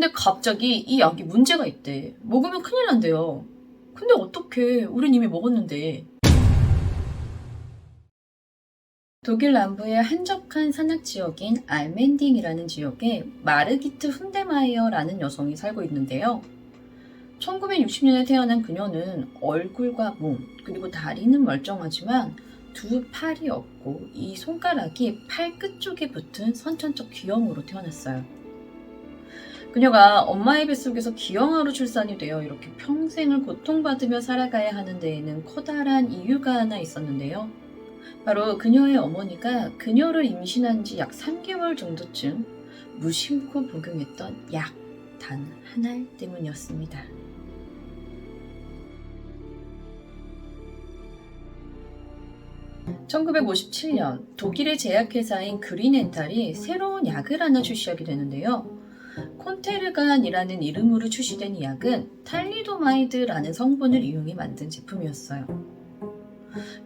근데 갑자기 이 약이 문제가 있대. 먹으면 큰일 난대요. 근데 어떡해. 우린 이미 먹었는데. 독일 남부의 한적한 산악 지역인 알멘딩이라는 지역에 마르기트 훈데마이어라는 여성이 살고 있는데요. 1960년에 태어난 그녀는 얼굴과 몸, 그리고 다리는 멀쩡하지만 두 팔이 없고 이 손가락이 팔 끝쪽에 붙은 선천적 기형으로 태어났어요. 그녀가 엄마의 뱃속에서 기형아로 출산이 되어 이렇게 평생을 고통받으며 살아가야 하는 데에는 커다란 이유가 하나 있었는데요. 바로 그녀의 어머니가 그녀를 임신한 지 약 3개월 정도쯤 무심코 복용했던 약 단 한 알 때문이었습니다. (1957년) 독일의 제약회사인 그린엔탈이 새로운 약을 하나 출시하게 되는데요. 콘테르간이라는 이름으로 출시된 이 약은 탈리도마이드라는 성분을 이용해 만든 제품이었어요.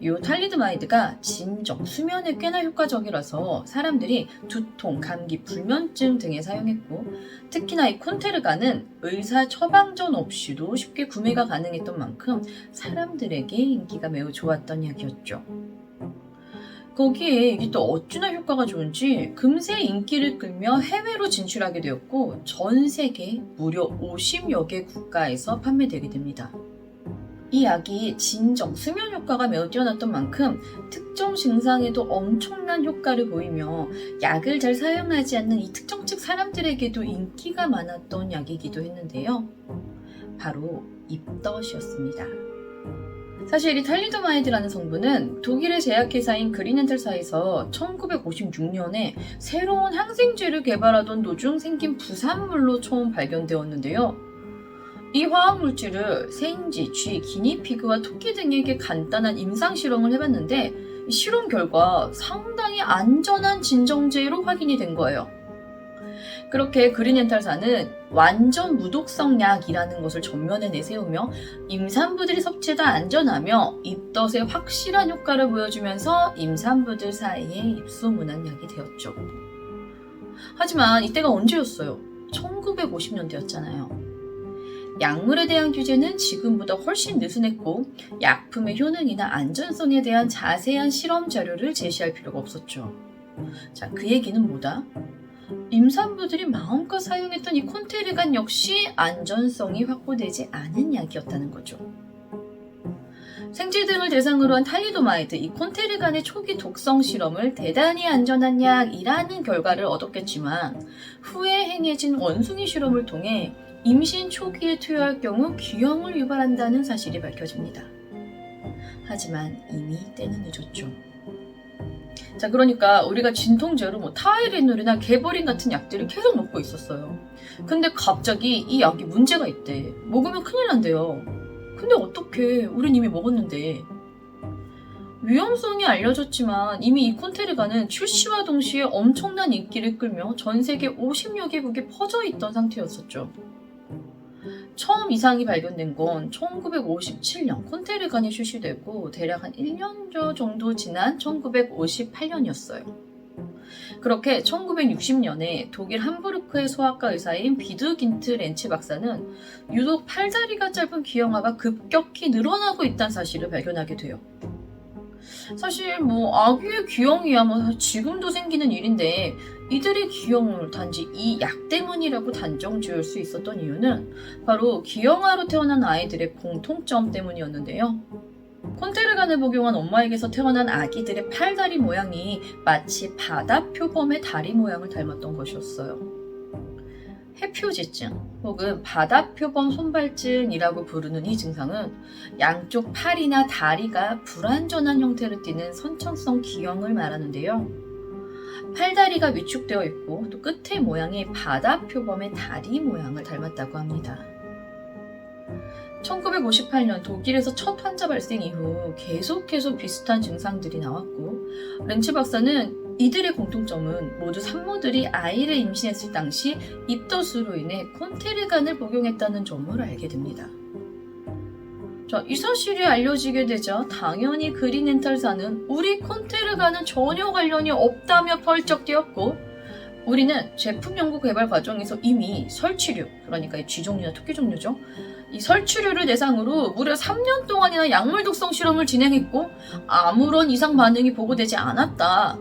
이 탈리도마이드가 진정, 수면에 꽤나 효과적이라서 사람들이 두통, 감기, 불면증 등에 사용했고, 특히나 이 콘테르간은 의사 처방전 없이도 쉽게 구매가 가능했던 만큼 사람들에게 인기가 매우 좋았던 약이었죠. 거기에 이게 또 어찌나 효과가 좋은지 금세 인기를 끌며 해외로 진출하게 되었고, 전 세계 무려 50여 개 국가에서 판매되게 됩니다. 이 약이 진정, 수면 효과가 매우 뛰어났던 만큼 특정 증상에도 엄청난 효과를 보이며 약을 잘 사용하지 않는 이 특정층 사람들에게도 인기가 많았던 약이기도 했는데요. 바로 입덧이었습니다. 사실 이 탈리도마이드라는 성분은 독일의 제약회사인 그린엔탈사에서 1956년에 새로운 항생제를 개발하던 도중 생긴 부산물로 처음 발견되었는데요. 이 화학물질을 생쥐, 쥐, 기니피그와 토끼 등에게 간단한 임상실험을 해봤는데 이 실험 결과 상당히 안전한 진정제로 확인이 된 거예요. 그렇게 그린엔탈사는 완전 무독성 약이라는 것을 전면에 내세우며 임산부들이 섭취해도 안전하며 입덧에 확실한 효과를 보여주면서 임산부들 사이에 입소문한 약이 되었죠. 하지만 이때가 언제였어요? 1950년대였잖아요. 약물에 대한 규제는 지금보다 훨씬 느슨했고 약품의 효능이나 안전성에 대한 자세한 실험 자료를 제시할 필요가 없었죠. 자, 그 얘기는 뭐다? 임산부들이 마음껏 사용했던 이 콘테르간 역시 안전성이 확보되지 않은 약이었다는 거죠. 생쥐 등을 대상으로 한 탈리도마이드, 이 콘테르간의 초기 독성 실험을 대단히 안전한 약이라는 결과를 얻었겠지만 후에 행해진 원숭이 실험을 통해 임신 초기에 투여할 경우 기형을 유발한다는 사실이 밝혀집니다. 하지만 이미 때는 늦었죠. 자, 그러니까 우리가 진통제로 타이레놀이나 개버린 같은 약들을 계속 먹고 있었어요. 근데 갑자기 이 약이 문제가 있대. 먹으면 큰일 난대요. 근데 어떡해. 우린 이미 먹었는데. 위험성이 알려졌지만 이미 이 콘테르간은 출시와 동시에 엄청난 인기를 끌며 전 세계 50여 개국에 퍼져 있던 상태였었죠. 처음 이상이 발견된 건 1957년 콘테르간이 출시되고 대략 한 1년 정도 지난 1958년이었어요. 그렇게 1960년에 독일 함부르크의 소아과 의사인 비두긴트 렌츠 박사는 유독 팔다리가 짧은 기형아가 급격히 늘어나고 있다는 사실을 발견하게 돼요. 사실 아기의 기형이야 지금도 생기는 일인데 이들의 기형을 단지 이 약 때문이라고 단정 지을 수 있었던 이유는 바로 기형아로 태어난 아이들의 공통점 때문이었는데요. 콘테르간을 복용한 엄마에게서 태어난 아기들의 팔다리 모양이 마치 바다 표범의 다리 모양을 닮았던 것이었어요. 해표지증 혹은 바다 표범 손발증이라고 부르는 이 증상은 양쪽 팔이나 다리가 불완전한 형태를 띠는 선천성 기형을 말하는데요. 팔다리가 위축되어 있고 또 끝의 모양이 바다 표범의 다리 모양을 닮았다고 합니다. 1958년 독일에서 첫 환자 발생 이후 계속해서 비슷한 증상들이 나왔고 렌츠 박사는 이들의 공통점은 모두 산모들이 아이를 임신했을 당시 입덧으로 인해 콘테르간을 복용했다는 점을 알게 됩니다. 자, 이 사실이 알려지게 되자 당연히 그린엔탈사는 우리 콘테르간은 전혀 관련이 없다며 펄쩍 뛰었고 우리는 제품 연구 개발 과정에서 이미 설치류, 그러니까 이 쥐종류나 토끼 종류죠. 이 설치류를 대상으로 무려 3년 동안이나 약물 독성 실험을 진행했고 아무런 이상 반응이 보고되지 않았다.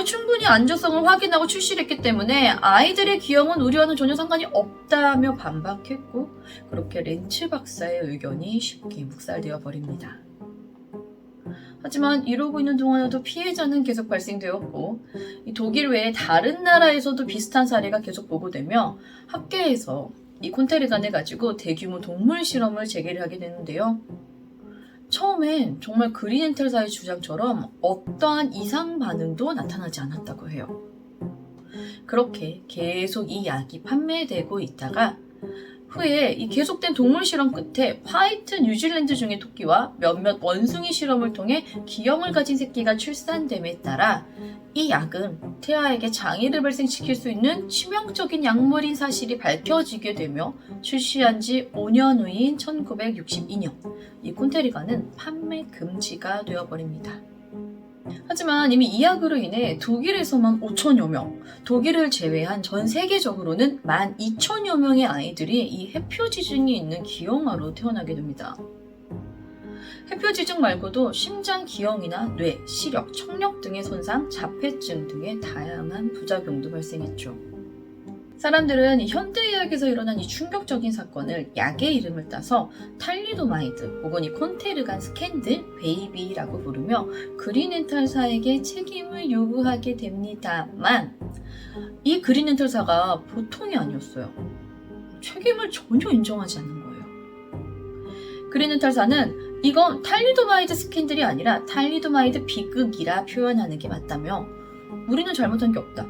충분히 안전성을 확인하고 출시를 했기 때문에 아이들의 기형은 우리와는 전혀 상관이 없다며 반박했고 그렇게 렌츠 박사의 의견이 쉽게 묵살되어 버립니다. 하지만 이러고 있는 동안에도 피해자는 계속 발생되었고 이 독일 외에 다른 나라에서도 비슷한 사례가 계속 보고되며 학계에서 이 콘테르간을 가지고 대규모 동물 실험을 재개를 하게 되는데요. 처음엔 정말 그린엔탈사의 주장처럼 어떠한 이상 반응도 나타나지 않았다고 해요. 그렇게 계속 이 약이 판매되고 있다가 후에 이 계속된 동물 실험 끝에 화이트 뉴질랜드 종의 토끼와 몇몇 원숭이 실험을 통해 기형을 가진 새끼가 출산됨에 따라 이 약은 태아에게 장애를 발생시킬 수 있는 치명적인 약물인 사실이 밝혀지게 되며 출시한 지 5년 후인 1962년 이 콘테르간은 판매 금지가 되어버립니다. 하지만 이미 이 약으로 인해 독일에서만 5천여 명, 독일을 제외한 전 세계적으로는 12,000여 명의 아이들이 이 해표지증이 있는 기형아로 태어나게 됩니다. 해표지증 말고도 심장 기형이나 뇌, 시력, 청력 등의 손상, 자폐증 등의 다양한 부작용도 발생했죠. 사람들은 현대의학에서 일어난 이 충격적인 사건을 약의 이름을 따서 탈리도마이드 혹은 이 콘테르간 스캔들 베이비라고 부르며 그린엔탈사에게 책임을 요구하게 됩니다만 이 그린엔탈사가 보통이 아니었어요. 책임을 전혀 인정하지 않는 거예요. 그린엔탈사는 이건 탈리도마이드 스캔들이 아니라 탈리도마이드 비극이라 표현하는 게 맞다며 우리는 잘못한 게 없다.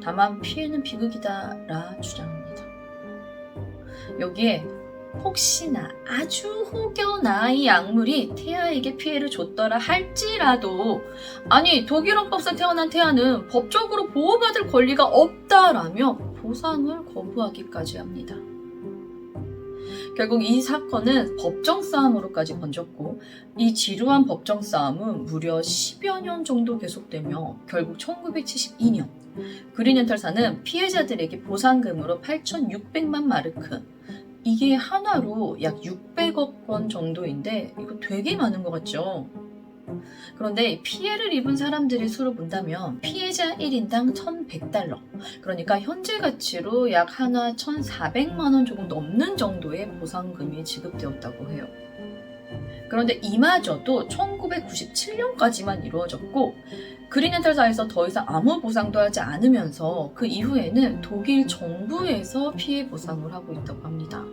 다만 피해는 비극이다 라 주장합니다. 여기에 혹시나 아주 혹여나 이 약물이 태아에게 피해를 줬더라 할지라도 독일헌법상 태어난 태아는 법적으로 보호받을 권리가 없다라며 보상을 거부하기까지 합니다. 결국 이 사건은 법정 싸움으로까지 번졌고 이 지루한 법정 싸움은 무려 10여 년 정도 계속되며 결국 1972년 그린엔탈사는 피해자들에게 보상금으로 8,600만 마르크, 이게 한화로 약 600억 원 정도인데 이거 되게 많은 것 같죠? 그런데 피해를 입은 사람들의 수로 본다면 피해자 1인당 1,100달러, 그러니까 현재 가치로 약 한화 1,400만 원 조금 넘는 정도의 보상금이 지급되었다고 해요. 그런데 이마저도 1997년까지만 이루어졌고 그린엔탈사에서 더 이상 아무 보상도 하지 않으면서 그 이후에는 독일 정부에서 피해 보상을 하고 있다고 합니다.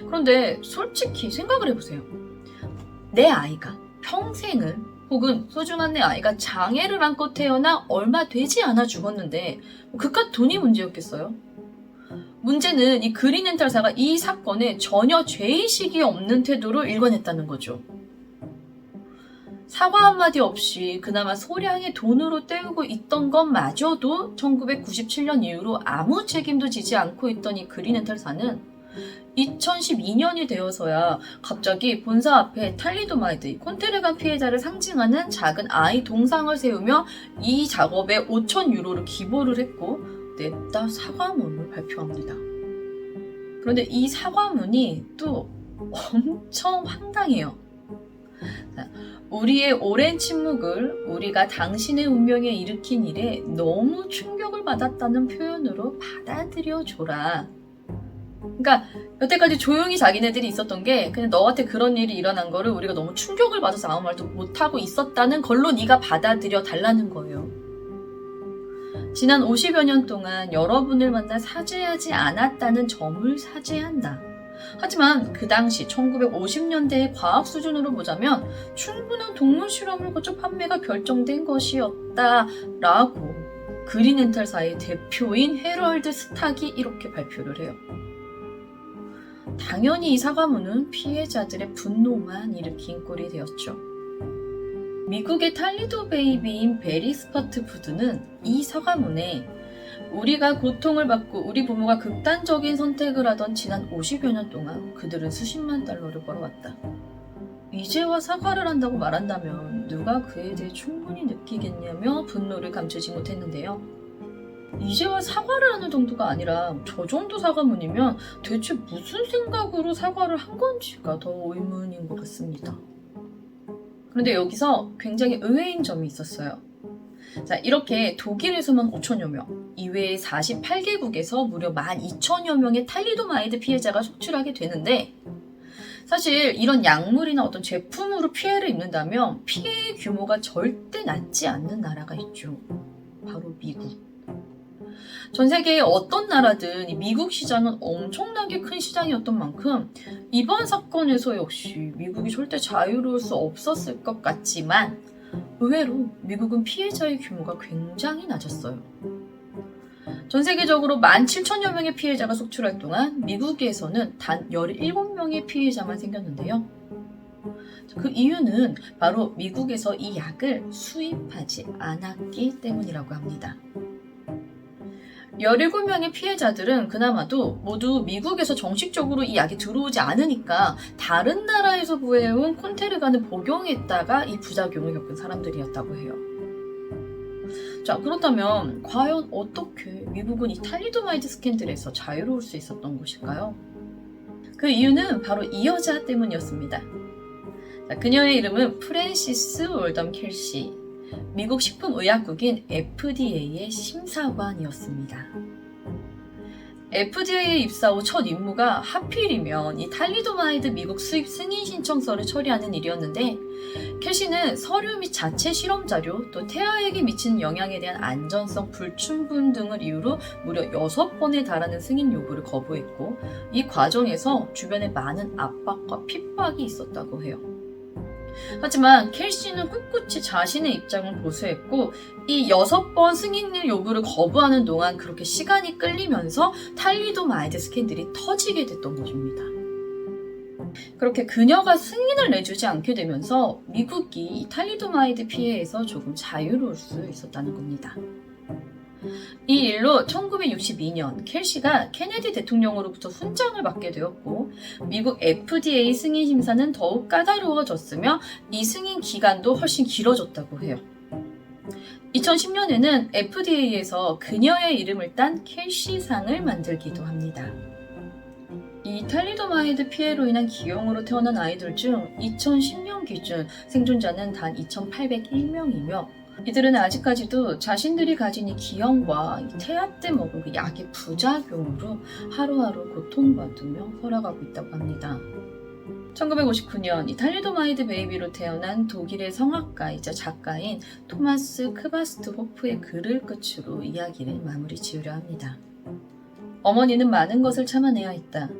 그런데 솔직히 생각을 해보세요. 내 아이가 평생을 혹은 소중한 내 아이가 장애를 안고 태어나 얼마 되지 않아 죽었는데 그깟 돈이 문제였겠어요? 문제는 이 그린엔탈사가 이 사건에 전혀 죄의식이 없는 태도로 일관했다는 거죠. 사과 한마디 없이 그나마 소량의 돈으로 때우고 있던 것마저도 1997년 이후로 아무 책임도 지지 않고 있던 이 그린엔탈사는 2012년이 되어서야 갑자기 본사 앞에 탈리도마이드, 콘테르간 피해자를 상징하는 작은 아이 동상을 세우며 이 작업에 5,000유로를 기부를 했고 냈다 사과문을 발표합니다. 그런데 이 사과문이 또 엄청 황당해요. 우리의 오랜 침묵을 우리가 당신의 운명에 일으킨 일에 너무 충격을 받았다는 표현으로 받아들여줘라. 그러니까 여태까지 조용히 자기네들이 있었던 게 그냥 너한테 그런 일이 일어난 거를 우리가 너무 충격을 받아서 아무 말도 못하고 있었다는 걸로 네가 받아들여 달라는 거예요. 지난 50여 년 동안 여러분을 만나 사죄하지 않았다는 점을 사죄한다. 하지만 그 당시 1950년대의 과학 수준으로 보자면 충분한 동물 실험을 거쳐 판매가 결정된 것이었다라고 그린엔탈사의 대표인 헤럴드 스탁이 이렇게 발표를 해요. 당연히 이 사과문은 피해자들의 분노만 일으킨 꼴이 되었죠. 미국의 탈리도 베이비인 베리 스파트 푸드는 이 사과문에 우리가 고통을 받고 우리 부모가 극단적인 선택을 하던 지난 50여 년 동안 그들은 수십만 달러를 벌어왔다. 이제와 사과를 한다고 말한다면 누가 그에 대해 충분히 느끼겠냐며 분노를 감추지 못했는데요. 이제와 사과를 하는 정도가 아니라 저 정도 사과문이면 대체 무슨 생각으로 사과를 한 건지가 더 의문인 것 같습니다. 그런데 여기서 굉장히 의외인 점이 있었어요. 자, 이렇게 독일에서만 5천여 명, 이외의 48개국에서 무려 12,000여 명의 탈리도마이드 피해자가 속출하게 되는데, 사실 이런 약물이나 어떤 제품으로 피해를 입는다면 피해의 규모가 절대 낮지 않는 나라가 있죠. 바로 미국. 전 세계의 어떤 나라든 이 미국 시장은 엄청나게 큰 시장이었던 만큼 이번 사건에서 역시 미국이 절대 자유로울 수 없었을 것 같지만, 의외로 미국은 피해자의 규모가 굉장히 낮았어요. 전 세계적으로 17,000여 명의 피해자가 속출할 동안 미국에서는 단 17명의 피해자만 생겼는데요. 그 이유는 바로 미국에서 이 약을 수입하지 않았기 때문이라고 합니다. 17명의 피해자들은 그나마도 모두 미국에서 정식적으로 이 약이 들어오지 않으니까 다른 나라에서 구해온 콘테르간을 복용했다가 이 부작용을 겪은 사람들이었다고 해요. 자, 그렇다면 과연 어떻게 미국은 이 탈리도마이드 스캔들에서 자유로울 수 있었던 것일까요? 그 이유는 바로 이 여자 때문이었습니다. 자, 그녀의 이름은 프랜시스 월덤 켈시, 미국 식품의약국인 FDA의 심사관이었습니다. FDA에 입사 후 첫 임무가 하필이면 이 탈리도마이드 미국 수입 승인 신청서를 처리하는 일이었는데, 켈시는 서류 및 자체 실험 자료, 또 태아에게 미치는 영향에 대한 안전성 불충분 등을 이유로 무려 6번에 달하는 승인 요구를 거부했고, 이 과정에서 주변에 많은 압박과 핍박이 있었다고 해요. 하지만 켈시는 꿋꿋이 자신의 입장을 고수했고, 이 6번 승인을 요구를 거부하는 동안 그렇게 시간이 끌리면서 탈리도마이드 스캔들이 터지게 됐던 것입니다. 그렇게 그녀가 승인을 내주지 않게 되면서 미국이 이 탈리도마이드 피해에서 조금 자유로울 수 있었다는 겁니다. 이 일로 1962년 켈시가 케네디 대통령으로부터 훈장을 받게 되었고, 미국 FDA 승인 심사는 더욱 까다로워졌으며 이 승인 기간도 훨씬 길어졌다고 해요. 2010년에는 FDA에서 그녀의 이름을 딴 켈시상을 만들기도 합니다. 이 탈리도마이드 피해로 인한 기형으로 태어난 아이들 중 2010년 기준 생존자는 단 2,801명이며, 이들은 아직까지도 자신들이 가진 이 기형과 이 태아 때 먹은 그 약의 부작용으로 하루하루 고통받으며 살아가고 있다고 합니다. 1959년 이 탈리도마이드 베이비로 태어난 독일의 성악가이자 작가인 토마스 크바스트 호프의 글을 끝으로 이야기를 마무리 지으려 합니다. 어머니는 많은 것을 참아내야 했다.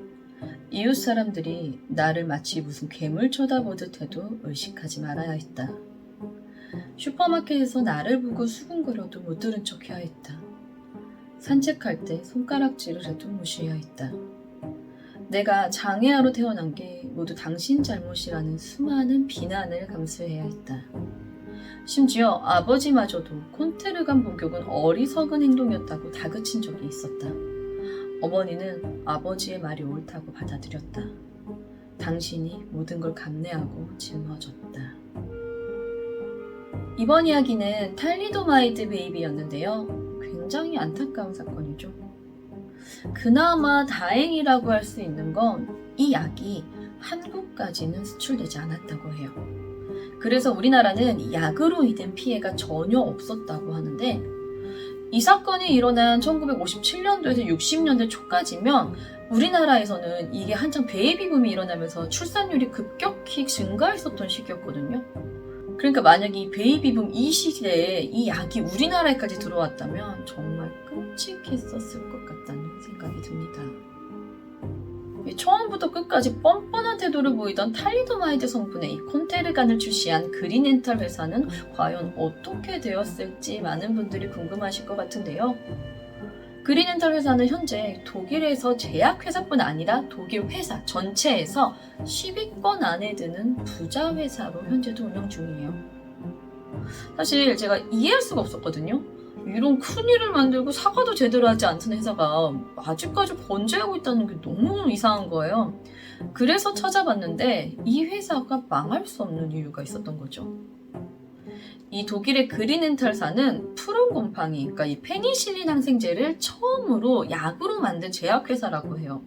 이웃 사람들이 나를 마치 무슨 괴물 쳐다보듯 해도 의식하지 말아야 했다. 슈퍼마켓에서 나를 보고 수군거려도 못 들은 척 해야 했다. 산책할 때 손가락질을 해도 무시해야 했다. 내가 장애아로 태어난 게 모두 당신 잘못이라는 수많은 비난을 감수해야 했다. 심지어 아버지마저도 콘테르간 복용은 어리석은 행동이었다고 다그친 적이 있었다. 어머니는 아버지의 말이 옳다고 받아들였다. 당신이 모든 걸 감내하고 짊어졌다. 이번 이야기는 탈리도마이드 베이비였는데요. 굉장히 안타까운 사건이죠. 그나마 다행이라고 할 수 있는 건 이 약이 한국까지는 수출되지 않았다고 해요. 그래서 우리나라는 약으로 인한 피해가 전혀 없었다고 하는데, 이 사건이 일어난 1957년도에서 60년대 초까지면 우리나라에서는 이게 한창 베이비붐이 일어나면서 출산율이 급격히 증가했었던 시기였거든요. 그러니까 만약에 이 베이비붐 이 시대에 이 약이 우리나라에까지 들어왔다면 정말 끔찍했었을 것 같다는 생각이 듭니다. 처음부터 끝까지 뻔뻔한 태도를 보이던 탈리도마이드 성분의 이 콘테르간을 출시한 그린엔탈 회사는 과연 어떻게 되었을지 많은 분들이 궁금하실 것 같은데요. 그린엔탈 회사는 현재 독일에서 제약회사뿐 아니라 독일 회사 전체에서 10위권 안에 드는 부자 회사로 현재도 운영 중이에요. 사실 제가 이해할 수가 없었거든요. 이런 큰일을 만들고 사과도 제대로 하지 않던 회사가 아직까지 번재하고 있다는 게 너무 이상한 거예요. 그래서 찾아봤는데 이 회사가 망할 수 없는 이유가 있었던 거죠. 이 독일의 그린엔탈사는 푸른 곰팡이, 그러니까 이 페니실린 항생제를 처음으로 약으로 만든 제약회사라고 해요.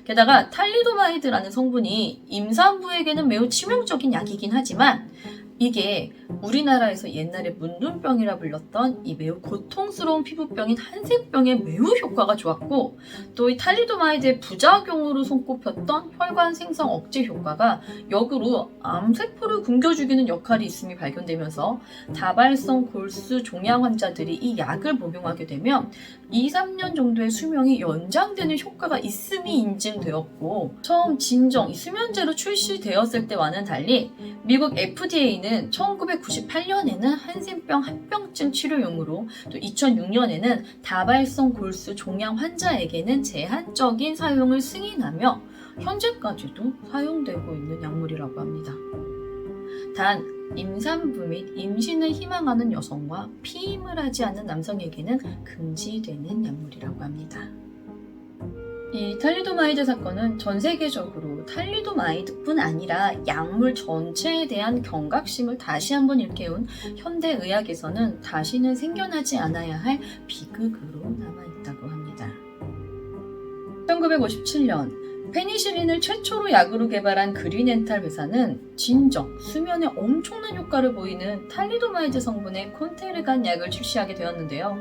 게다가 탈리도마이드라는 성분이 임산부에게는 매우 치명적인 약이긴 하지만 이게 우리나라에서 옛날에 문둥병이라 불렸던 이 매우 고통스러운 피부병인 한센병에 매우 효과가 좋았고, 또 이 탈리도마이드의 부작용으로 손꼽혔던 혈관 생성 억제 효과가 역으로 암세포를 굶겨 죽이는 역할이 있음이 발견되면서 다발성 골수 종양 환자들이 이 약을 복용하게 되면 2, 3년 정도의 수명이 연장되는 효과가 있음이 인증되었고, 처음 진정 이 수면제로 출시되었을 때와는 달리 미국 FDA는 1998년에는 한센병 합병증 치료용으로, 또 2006년에는 다발성 골수 종양 환자에게는 제한적인 사용을 승인하며 현재까지도 사용되고 있는 약물이라고 합니다. 단 임산부 및 임신을 희망하는 여성과 피임을 하지 않는 남성에게는 금지되는 약물이라고 합니다. 이 탈리도마이드 사건은 전 세계적으로 탈리도마이드뿐 아니라 약물 전체에 대한 경각심을 다시 한번 일깨운 현대의학에서는 다시는 생겨나지 않아야 할 비극으로 남아있다고 합니다. 1957년 페니실린을 최초로 약으로 개발한 그린엔탈 회사는 진정, 수면에 엄청난 효과를 보이는 탈리도마이드 성분의 콘테르간 약을 출시하게 되었는데요.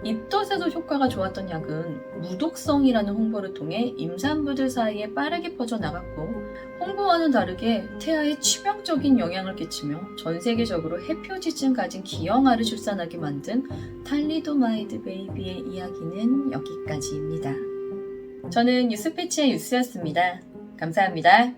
입덧에도 효과가 좋았던 약은 무독성이라는 홍보를 통해 임산부들 사이에 빠르게 퍼져나갔고, 홍보와는 다르게 태아에 치명적인 영향을 끼치며 전 세계적으로 해표지증 가진 기형아를 출산하게 만든 탈리도마이드 베이비의 이야기는 여기까지입니다. 저는 뉴스피치의 유스였습니다. 감사합니다.